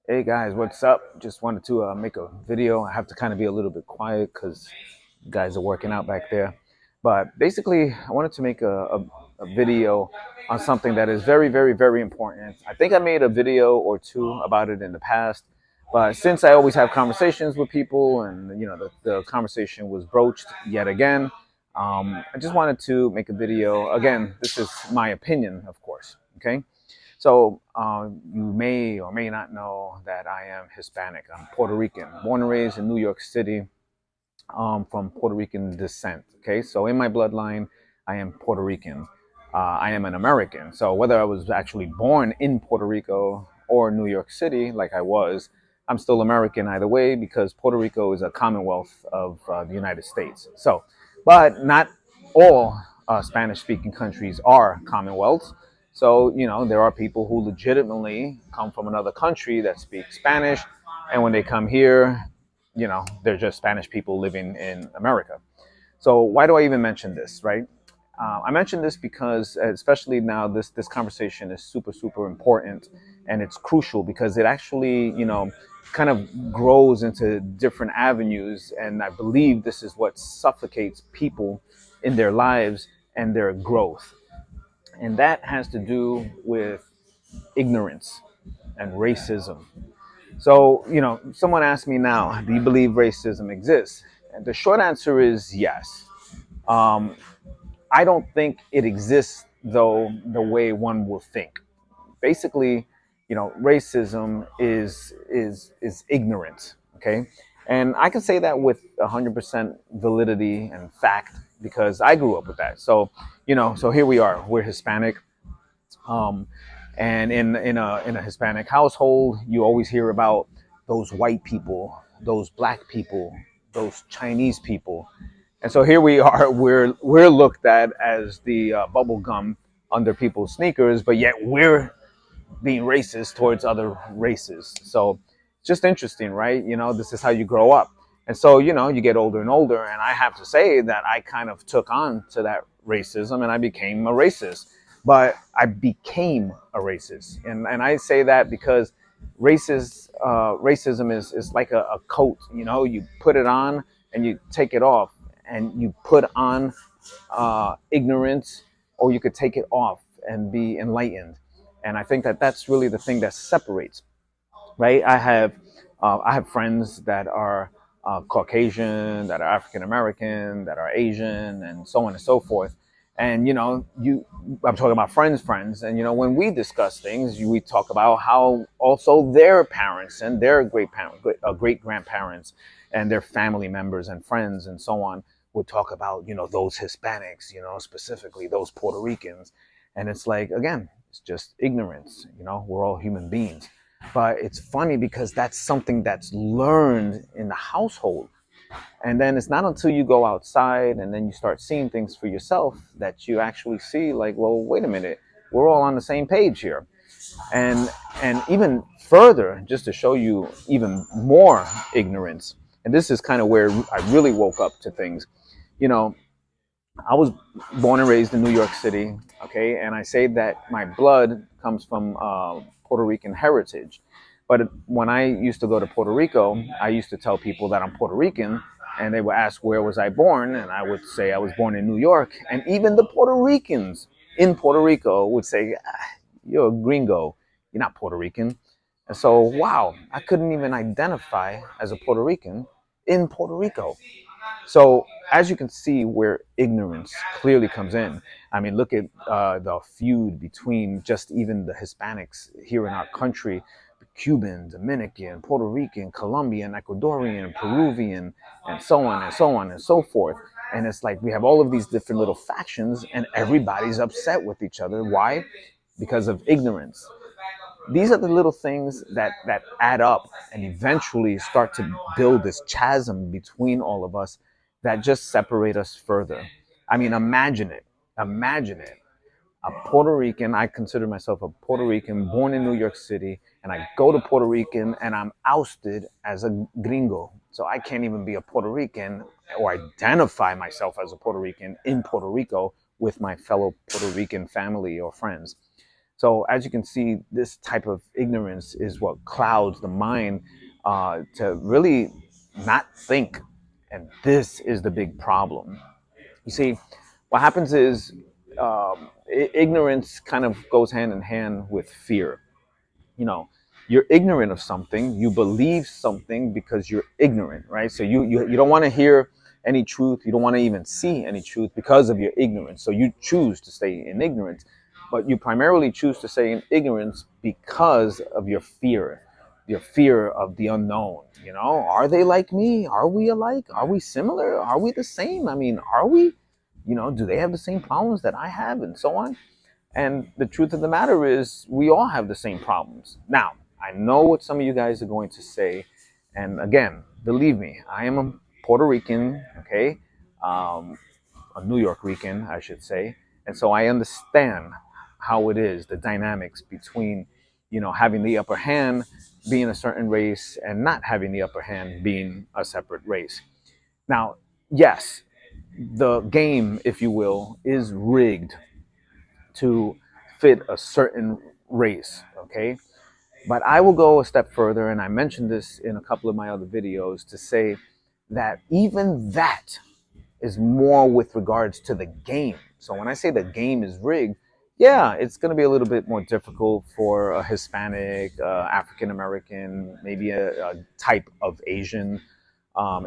Hey guys, what's up? Just wanted to make a video. I have to kind of be a little bit quiet because guys are working out back there. But basically, I wanted to make a video on something that is very, very, very important. I think I made a video or two about it in the past, but since I always have conversations with people and the conversation was broached yet again, I just wanted to make a video. Again, this is my opinion, of course. Okay. So you may or may not know that I am Hispanic. I'm Puerto Rican, born and raised in New York City, from Puerto Rican descent. Okay, so in my bloodline, I am Puerto Rican. I am an American. So whether I was actually born in Puerto Rico or New York City, like I was, I'm still American either way because Puerto Rico is a commonwealth of the United States. So, but not all Spanish-speaking countries are commonwealths. So, there are people who legitimately come from another country that speak Spanish, and when they come here, they're just Spanish people living in America. So why do I even mention this, right? I mention this because, especially now, this conversation is super, super important, and it's crucial because it actually, kind of grows into different avenues, and I believe this is what suffocates people in their lives and their growth, and that has to do with ignorance and racism. So, someone asked me now, do you believe racism exists? And the short answer is yes. Um, I don't think it exists, though, the way one will think. Basically, racism is ignorance. Okay, and I can say that with 100% validity and fact because I grew up with that. So, so here we are. We're Hispanic. Um, and in a Hispanic household, you always hear about those white people, those black people, those Chinese people, and so here we are. We're looked at as the bubble gum under people's sneakers, but yet we're being racist towards other races. So it's just interesting, right? This is how you grow up. And so, you get older and older. And I have to say that I kind of took on to that racism and I became a racist. But I became a racist. And I say that because racism is like a coat, you put it on and you take it off. And you put on ignorance, or you could take it off and be enlightened. And I think that that's really the thing that separates, right? I have friends that are Caucasian, that are African American, that are Asian, and so on and so forth. And I'm talking about friends, and when we discuss things, we talk about how also their parents and their great grandparents, and their family members and friends and so on would talk about those Hispanics, specifically those Puerto Ricans, and it's like, again, it's just ignorance. We're all human beings. But it's funny because that's something that's learned in the household. And then it's not until you go outside and then you start seeing things for yourself that you actually see, like, well, wait a minute, we're all on the same page here. And even further, just to show you even more ignorance, and this is kind of where I really woke up to things. You know, I was born and raised in New York City, okay, and I say that my blood comes from Puerto Rican heritage. But when I used to go to Puerto Rico, I used to tell people that I'm Puerto Rican, and they would ask where was I born, and I would say I was born in New York, and even the Puerto Ricans in Puerto Rico would say, "You're a gringo, you're not Puerto Rican." And so, wow, I couldn't even identify as a Puerto Rican in Puerto Rico. So as you can see, where ignorance clearly comes in. I mean, look at the feud between just even the Hispanics here in our country: Cuban, Dominican, Puerto Rican, Colombian, Ecuadorian, Peruvian, and so on and so on and so forth. And it's like we have all of these different little factions, and everybody's upset with each other. Why? Because of ignorance. These are the little things that add up and eventually start to build this chasm between all of us that just separate us further. I mean, imagine it. A Puerto Rican, I consider myself a Puerto Rican born in New York City, and I go to Puerto Rican and I'm ousted as a gringo. So I can't even be a Puerto Rican or identify myself as a Puerto Rican in Puerto Rico with my fellow Puerto Rican family or friends. So as you can see, this type of ignorance is what clouds the mind to really not think. And this is the big problem. You see, what happens is ignorance kind of goes hand in hand with fear. You know, you're ignorant of something, you believe something because you're ignorant, right? So you don't want to hear any truth, you don't want to even see any truth because of your ignorance. So you choose to stay in ignorance, but you primarily choose to stay in ignorance because of your fear of the unknown. You know, are they like me? Are we alike? Are we similar? Are we the same? I mean, are we? You know, do they have the same problems that I have, and so on? And the truth of the matter is, we all have the same problems. Now, I know what some of you guys are going to say. And again, believe me, I am a Puerto Rican, okay? A New York Rican, I should say. And so I understand how it is, the dynamics between, you know, having the upper hand, being a certain race, and not having the upper hand, being a separate race. Now, yes, the game, if you will, is rigged to fit a certain race, okay? But I will go a step further, and I mentioned this in a couple of my other videos, to say that even that is more with regards to the game. So when I say the game is rigged, yeah, it's going to be a little bit more difficult for a Hispanic, African American, maybe a type of Asian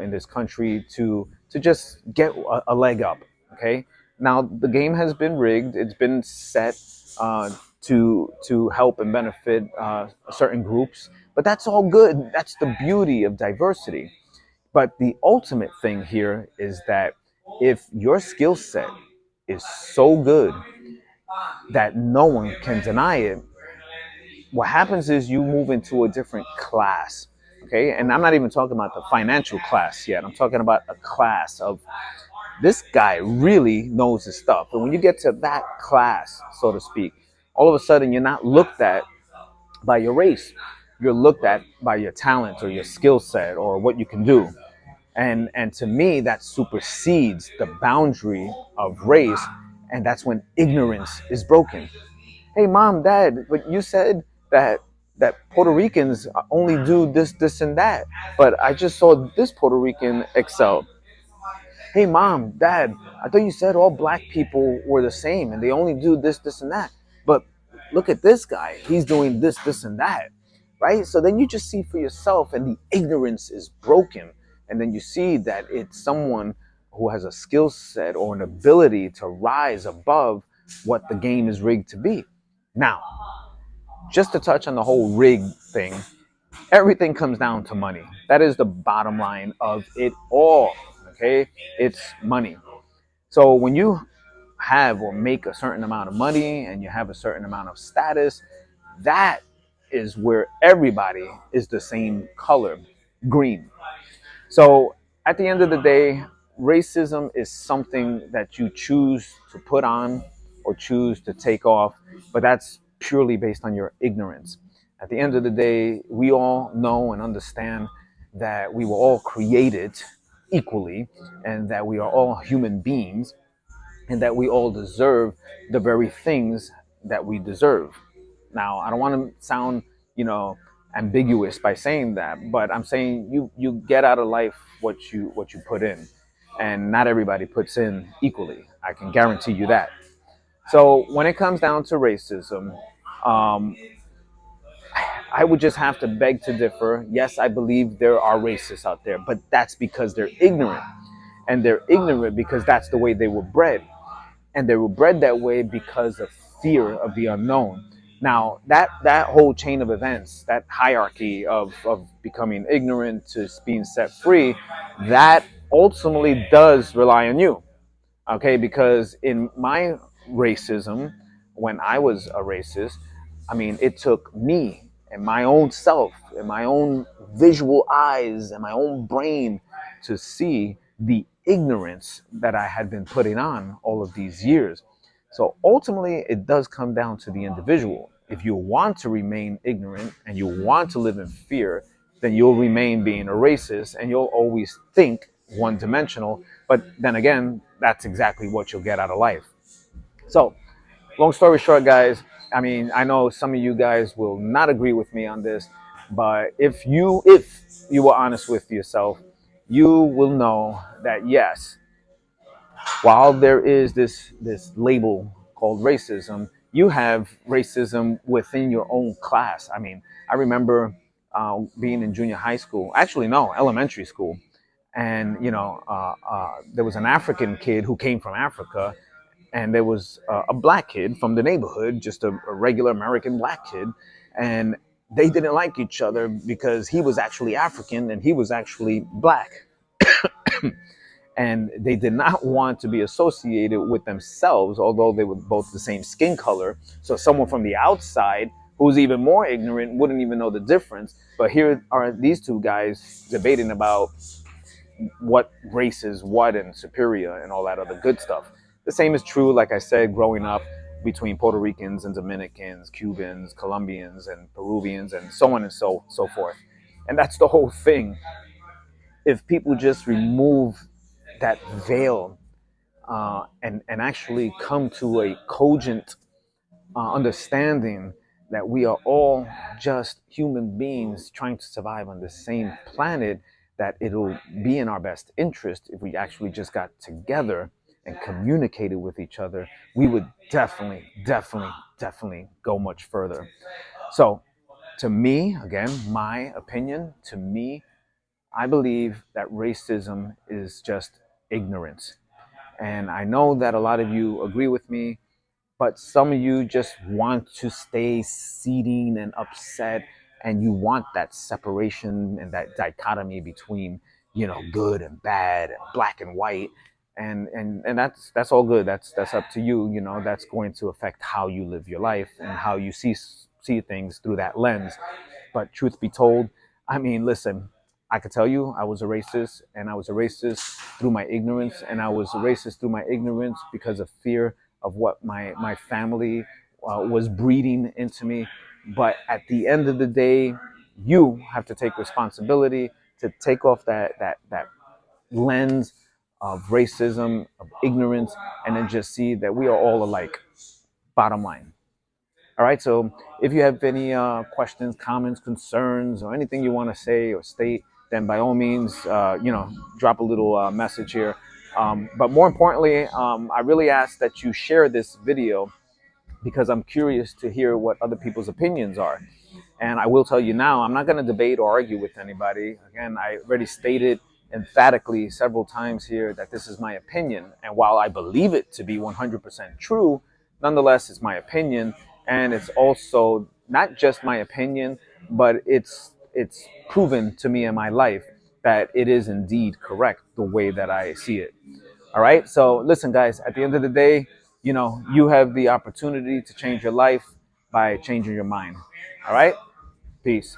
in this country to just get a leg up. Okay, now the game has been rigged. It's been set to help and benefit certain groups, but that's all good. That's the beauty of diversity. But the ultimate thing here is that if your skill set is so good that no one can deny it, what happens is you move into a different class. Okay, and I'm not even talking about the financial class yet. I'm talking about a class of this guy really knows his stuff. And when you get to that class, so to speak, all of a sudden you're not looked at by your race. You're looked at by your talent or your skill set or what you can do. And to me, that supersedes the boundary of race, and that's when ignorance is broken. Hey, mom, dad, but you said that Puerto Ricans only do this, this, and that. But I just saw this Puerto Rican excel. Hey, mom, dad, I thought you said all black people were the same and they only do this, this, and that. But look at this guy. He's doing this, this, and that. Right? So then you just see for yourself, and the ignorance is broken. And then you see that it's someone who has a skill set or an ability to rise above what the game is rigged to be. Now, just to touch on the whole rig thing, everything comes down to money. That is the bottom line of it all. Okay? It's money. So when you have or make a certain amount of money and you have a certain amount of status, that is where everybody is the same color, green. So at the end of the day, racism is something that you choose to put on or choose to take off, but that's purely based on your ignorance. At the end of the day, we all know and understand that we were all created equally and that we are all human beings and that we all deserve the very things that we deserve. Now, I don't want to sound, you know, ambiguous by saying that, but I'm saying you get out of life what you put in, and not everybody puts in equally. I can guarantee you that. So when it comes down to racism, um, I would just have to beg to differ. Yes, I believe there are racists out there, but that's because they're ignorant, and they're ignorant because that's the way they were bred, and they were bred that way because of fear of the unknown. Now that whole chain of events, that hierarchy of becoming ignorant to being set free, that ultimately does rely on you. Okay, because in my racism, when I was a racist, I mean, it took me and my own self and my own visual eyes and my own brain to see the ignorance that I had been putting on all of these years. So ultimately, it does come down to the individual. If you want to remain ignorant and you want to live in fear, then you'll remain being a racist and you'll always think one dimensional. But then again, that's exactly what you'll get out of life. So, long story short, guys, I mean, I know some of you guys will not agree with me on this, but if you were honest with yourself, you will know that yes, while there is this label called racism, you have racism within your own class. I mean, I remember being in junior high school, actually no, elementary school, and there was an African kid who came from Africa, and there was a black kid from the neighborhood, just a regular American black kid, and they didn't like each other because he was actually African and he was actually black, and they did not want to be associated with themselves, although they were both the same skin color. So someone from the outside who's even more ignorant wouldn't even know the difference. But here are these two guys debating about what race is what and superior and all that other good stuff. The same is true, like I said, growing up between Puerto Ricans and Dominicans, Cubans, Colombians, and Peruvians, and so on and so forth. And that's the whole thing. If people just remove that veil and actually come to a cogent understanding that we are all just human beings trying to survive on the same planet, that it'll be in our best interest if we actually just got together and communicated with each other, we would definitely go much further. So, to me, again, my opinion, to me, I believe that racism is just ignorance. And I know that a lot of you agree with me, but some of you just want to stay seething and upset, and you want that separation and that dichotomy between, good and bad and black and white. And that's all good. That's up to you. That's going to affect how you live your life and how you see things through that lens. But truth be told, I mean, listen, I could tell you I was a racist, and I was a racist through my ignorance, and I was a racist through my ignorance because of fear of what my family was breeding into me. But at the end of the day, you have to take responsibility to take off that lens of racism, of ignorance, and then just see that we are all alike. Bottom line. All right. So if you have any questions, comments, concerns, or anything you want to say or state, then by all means, drop a little message here. But more importantly, I really ask that you share this video because I'm curious to hear what other people's opinions are. And I will tell you now, I'm not going to debate or argue with anybody. Again, I already stated emphatically several times here that this is my opinion. And while I believe it to be 100% true, nonetheless, it's my opinion. And it's also not just my opinion, but it's proven to me in my life that it is indeed correct the way that I see it. All right. So listen, guys, at the end of the day, you have the opportunity to change your life by changing your mind. All right. Peace.